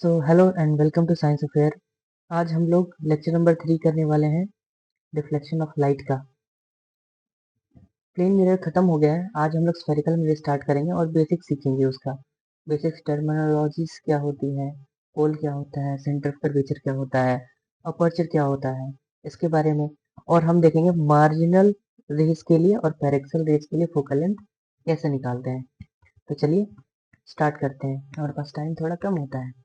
So hello and welcome to science affair. आज हम लोग लेक्चर नंबर 3 करने वाले हैं, रिफ्लेक्शन ऑफ लाइट का। प्लेन मिरर खत्म हो गया है। आज हम लोग स्फेरिकल मिरर स्टार्ट करेंगे और बेसिक सीखेंगे उसका। बेसिक टर्मिनोलॉजीज क्या होती हैं, पोल क्या होता है, सेंटर ऑफ कर्वेचर क्या होता है, अपर्चर क्या होता है, इसके बारे में। और हम देखेंगे मार्जिनल रेज के लिए और पैरेक्सल रेज के लिए फोकल लेंथ कैसे निकालते हैं। तो चलिए स्टार्ट करते हैं, हमारे पास टाइम थोड़ा कम होता है।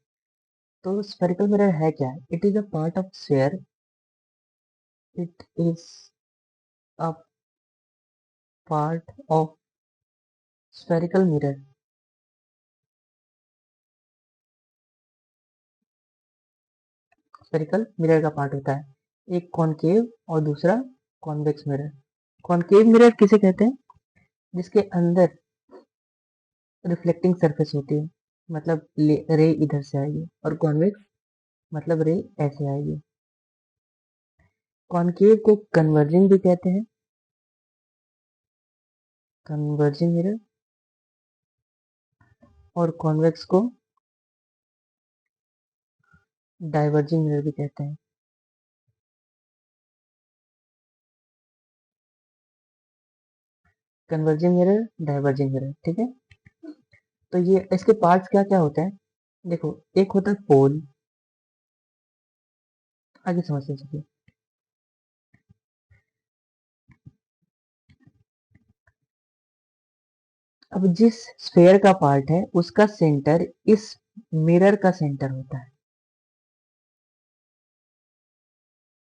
तो स्फेरिकल मिरर है क्या? It is a part of sphere. It is a part of spherical mirror. Spherical mirror का पार्ट होता है एक कॉनकेव और दूसरा कॉन्वेक्स मिरर। कॉनकेव मिरर किसे कहते हैं? जिसके अंदर रिफ्लेक्टिंग सरफेस होती है, मतलब रे इधर से आएगी, और कॉन्वेक्स मतलब रे ऐसे आएगी। कॉनकेव को कन्वर्जिंग भी कहते हैं, कन्वर्जिंग मिरर, और कॉन्वेक्स को डाइवर्जिंग मिरर भी कहते हैं। कन्वर्जिंग मिरर, डाइवर्जिंग मिरर, ठीक है। तो ये इसके पार्ट्स क्या क्या होते हैं? देखो, एक होता है पोल। आगे समझते चलिए। अब जिस स्फेयर का पार्ट है उसका सेंटर इस मिरर का सेंटर होता है।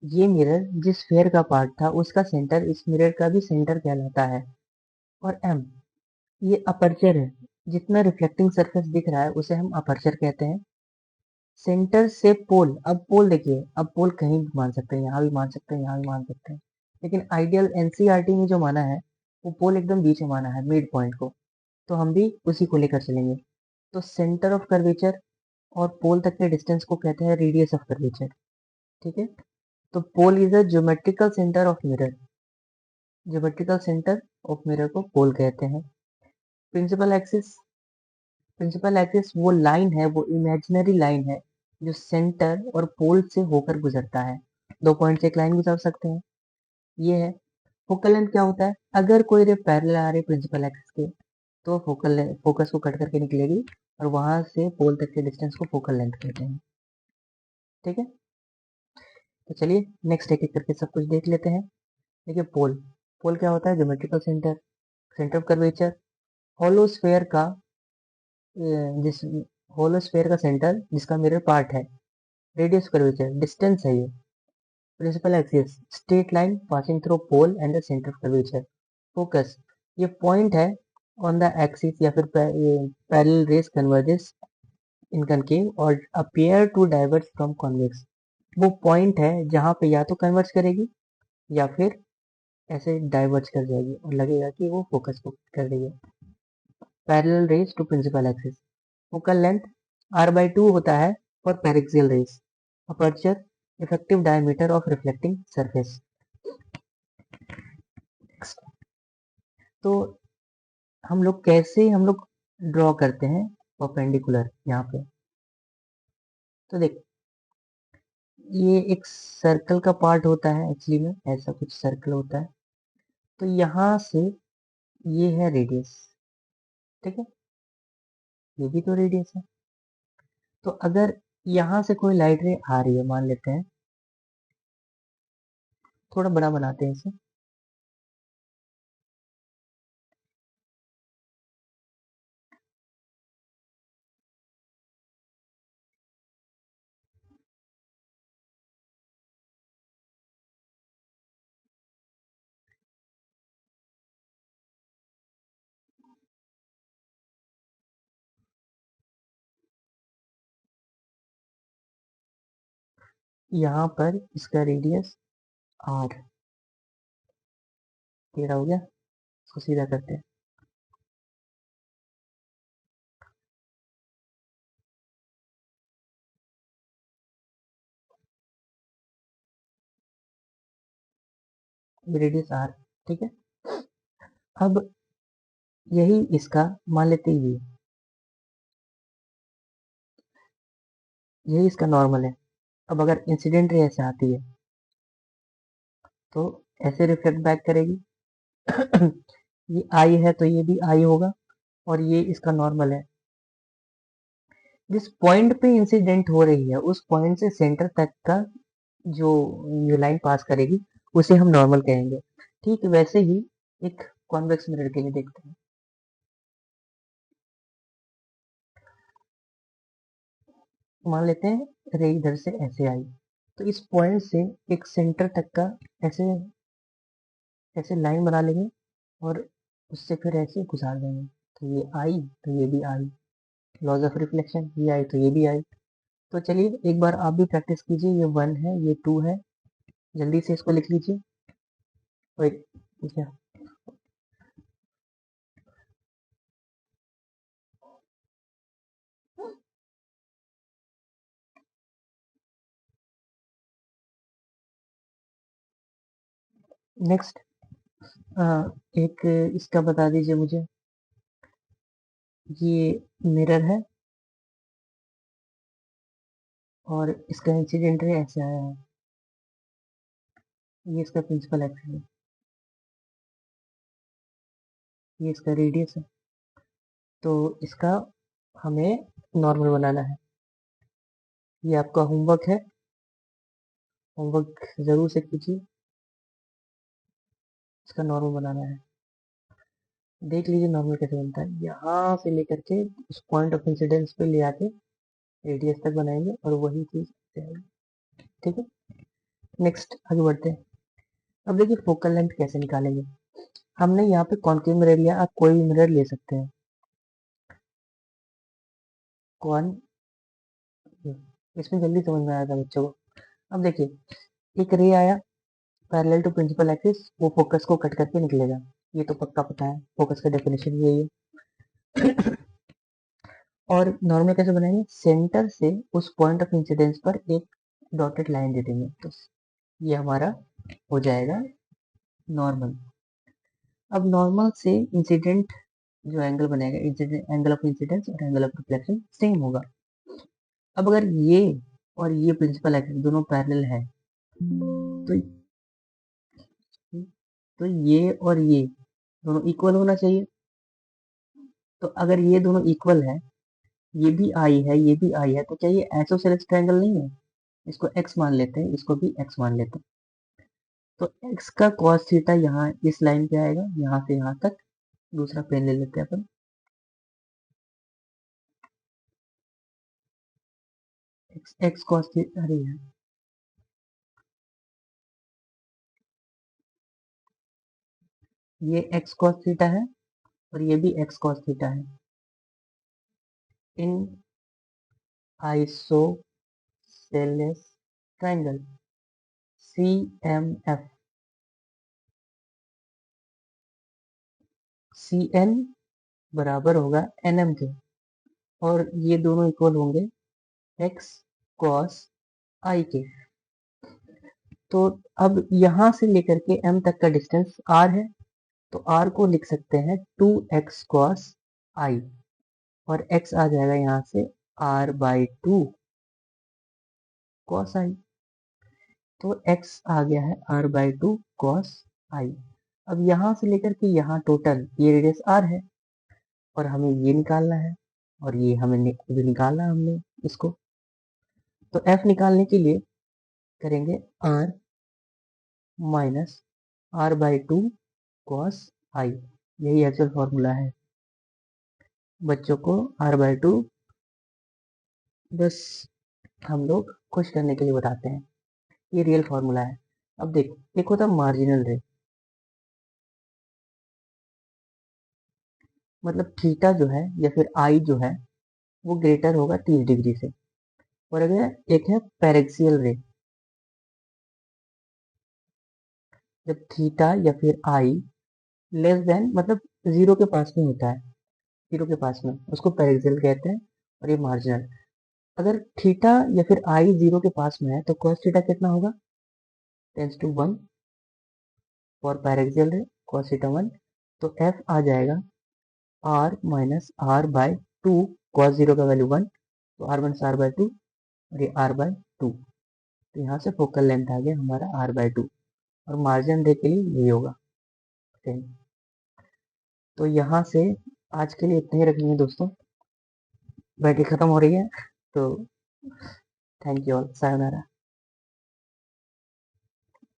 ये मिरर जिस स्फेयर का पार्ट था उसका सेंटर इस मिरर का भी सेंटर कहलाता है। और एम, ये अपर्चर है। जितना रिफ्लेक्टिंग सरफेस दिख रहा है उसे हम अपर्चर कहते हैं। सेंटर से पोल, अब पोल देखिए, अब पोल कहीं भी मान सकते हैं, यहाँ भी मान सकते हैं, यहाँ भी मान सकते हैं, लेकिन आइडियल एनसीईआरटी में जो माना है वो पोल एकदम बीच में माना है, मिड पॉइंट को। तो हम भी उसी को लेकर चलेंगे। तो सेंटर ऑफ कर्वेचर और पोल तक के डिस्टेंस को कहते हैं रेडियस ऑफ कर्वेचर, ठीक है। तो pole is a geometrical centre of mirror. Geometrical centre of mirror को पोल कहते हैं। प्रिंसिपल एक्सिस, प्रिंसिपल एक्सिस वो लाइन है, वो इमेजिनरी लाइन है जो सेंटर और पोल से होकर गुजरता है। दो पॉइंट से एक लाइन गुजर सकते हैं, ये है। फोकल लेंथ क्या होता है? अगर कोई रे पैरेलल आ रही प्रिंसिपल एक्सिस के तो फोकस को कट करके निकलेगी, और वहां से पोल तक के डिस्टेंस को फोकल लेंथ कहते हैं, ठीक है। तो चलिए नेक्स्ट एक एक करके सब कुछ देख लेते हैं। देखिए पोल, पोल क्या होता है? Geometrical centre, centre of curvature. Hollow sphere का जिस होलो स्फेयर का सेंटर जिसका मिरर पार्ट है, रेडियस कर्वेचर, डिस्टेंस है ये। Principal axis, straight line passing through pole and the centre of curvature. Focus, ये पॉइंट है ऑन द एक्सिस या फिर parallel rays converges in concave और appear to diverge from convex. वो point है जहां पे या तो कन्वर्ज करेगी या फिर ऐसे डाइवर्ज कर जाएगी और लगेगा कि वो फोकस को कर रही है। Parallel rays to principal axis. Focal length r/2 होता है for paraxial rays. Aperture, effective diameter of reflecting surface. तो हम लोग ड्रॉ करते हैं परपेंडिकुलर यहाँ पे। तो देख, ये एक सर्कल का पार्ट होता है, एक्चुअली में ऐसा कुछ सर्कल होता है। तो यहाँ से ये है रेडियस, ठीक है, ये भी तो रेडियस है। तो अगर यहाँ से कोई लाइट रे आ रही है, मान लेते हैं, थोड़ा बड़ा बनाते हैं इसे। यहाँ पर इसका रेडियस आर, टेढ़ा हो गया, इसको सीधा करते हैं। ये रेडियस आर, ठीक है। अब यही इसका मान लेते हैं ये, यही इसका नॉर्मल है। अब अगर इंसिडेंट रे ऐसे आती है तो ऐसे रिफ्लेक्ट बैक करेगी। ये आई है तो ये भी आई होगा, और ये इसका नॉर्मल है। जिस पॉइंट पे इंसिडेंट हो रही है उस पॉइंट से सेंटर तक का जो ये लाइन पास करेगी उसे हम नॉर्मल कहेंगे। ठीक वैसे ही एक कॉन्वेक्स मिरर के लिए देखते हैं। मान लेते हैं रे इधर से ऐसे आई, तो इस पॉइंट से एक सेंटर तक का ऐसे ऐसे लाइन बना लेंगे और उससे फिर ऐसे गुजार देंगे। तो ये आई तो ये भी आई, लॉज ऑफ रिफ्लेक्शन, ये आई तो ये भी आई। तो चलिए एक बार आप भी प्रैक्टिस कीजिए। ये 1 है, ये 2 है, जल्दी से इसको लिख लीजिए। वेट, ठीक है। नेक्स्ट एक इसका बता दीजिए मुझे। ये मिरर है और इसका इंसिडेंट रे ऐसे आया है। ये इसका प्रिंसिपल एक्सिस है, ये इसका रेडियस है। तो इसका हमें नॉर्मल बनाना है। ये आपका होमवर्क है, होमवर्क जरूर से कीजिए। इसका नॉर्मल बनाना है। देख लीजिए नॉर्मल कैसे बनता है। यहाँ से लेकर के उस पॉइंट ऑफ इंसिडेंस पे ले आके रेडियस तक बनाएंगे और वही चीज आएगी। ठीक है, नेक्स्ट आगे बढ़ते हैं। अब देखिए फोकल लेंथ कैसे निकालेंगे। हमने यहाँ पे कॉनकेव मिरर लिया, आप कोई भी मिरर ले सकते हैं। कौन, इसमें जल्दी समझ में आया था बच्चों को। अब देखिए एक रे आया पैरेलल टू प्रिंसिपल एक्सिस, वो फोकस को कट करके निकलेगा। ये तो पक्का पता है, फोकस का डेफिनेशन यही है। और नॉर्मल कैसे बनाएंगे, सेंटर से उस पॉइंट ऑफ इंसिडेंस पर एक डॉटेड लाइन दे देंगे, तो ये हमारा हो जाएगा नॉर्मल। अब नॉर्मल से इंसिडेंट जो एंगल बनेगा, इंसिडेंट एंगल ऑफ इंसिडेंस और एंगल ऑफ रिफ्लेक्शन सेम होगा। अब अगर ये और ये प्रिंसिपल एक्सिस दोनों पैरेलल है तो ये और ये दोनों इक्वल होना चाहिए। तो अगर ये दोनों इक्वल है, ये भी आई है ये भी आई है, तो क्या ये आइसोसेलेस ट्रायंगल नहीं है। इसको x मान लेते हैं, इसको भी x मान लेते हैं। तो x का cos थीटा यहाँ इस लाइन पे आएगा, यहाँ से यहाँ तक। दूसरा प्लेन ले लेते हैं अपन। x cos थीटा, अरे यार, ये x cos थीटा है और ये भी x cos थीटा है। इन आइसोसेलेस ट्रायंगल CMF, CN बराबर होगा NM के, और ये दोनों इक्वल होंगे x cos I के। तो अब यहाँ से लेकर के m तक का डिस्टेंस r है, तो r को लिख सकते हैं 2x cos I, और x आ जाएगा यहाँ से r/2 cos I। तो x आ गया है r/2 cos I। अब यहाँ से लेकर के यहाँ टोटल ये रेडियस r है, और हमें ये निकालना है, और ये हमें भी निकालना है हमने इसको। तो f निकालने के लिए करेंगे r minus r/2 cos I। यही एक्चुअल फॉर्मूला है। बच्चों को r/2 बस हम लोग खुश करने के लिए बताते हैं, ये रियल फॉर्मूला है। अब देखो, एक होता है मार्जिनल रे, मतलब थीटा जो है या फिर आई जो है वो ग्रेटर होगा 30 डिग्री से। और अगर एक है पैरेक्सियल रे, जब थीटा या फिर आई लेस देन मतलब जीरो के पास में होता है, जीरो के पास में, उसको पैरेक्सियल कहते हैं। और ये मार्जिनल, अगर थीटा या फिर आई जीरो के पास में है तो cos थीटा कितना होगा, टेंस टू 1 फॉर पैरेक्सियल रे, cos थीटा 1। तो f आ जाएगा r minus r/2, cos zero का वैल्यू 1, तो r माइनस r/2 और ये r/2। तो यहाँ से फोकल लेंथ आ गया हमारा r/2 और मार्जिन रे के लिए यही होगा सेम। तो यहाँ से आज के लिए इतना ही रखेंगे दोस्तों, बैटरी खत्म हो रही है। तो थैंक यू ऑल, सायोनारा।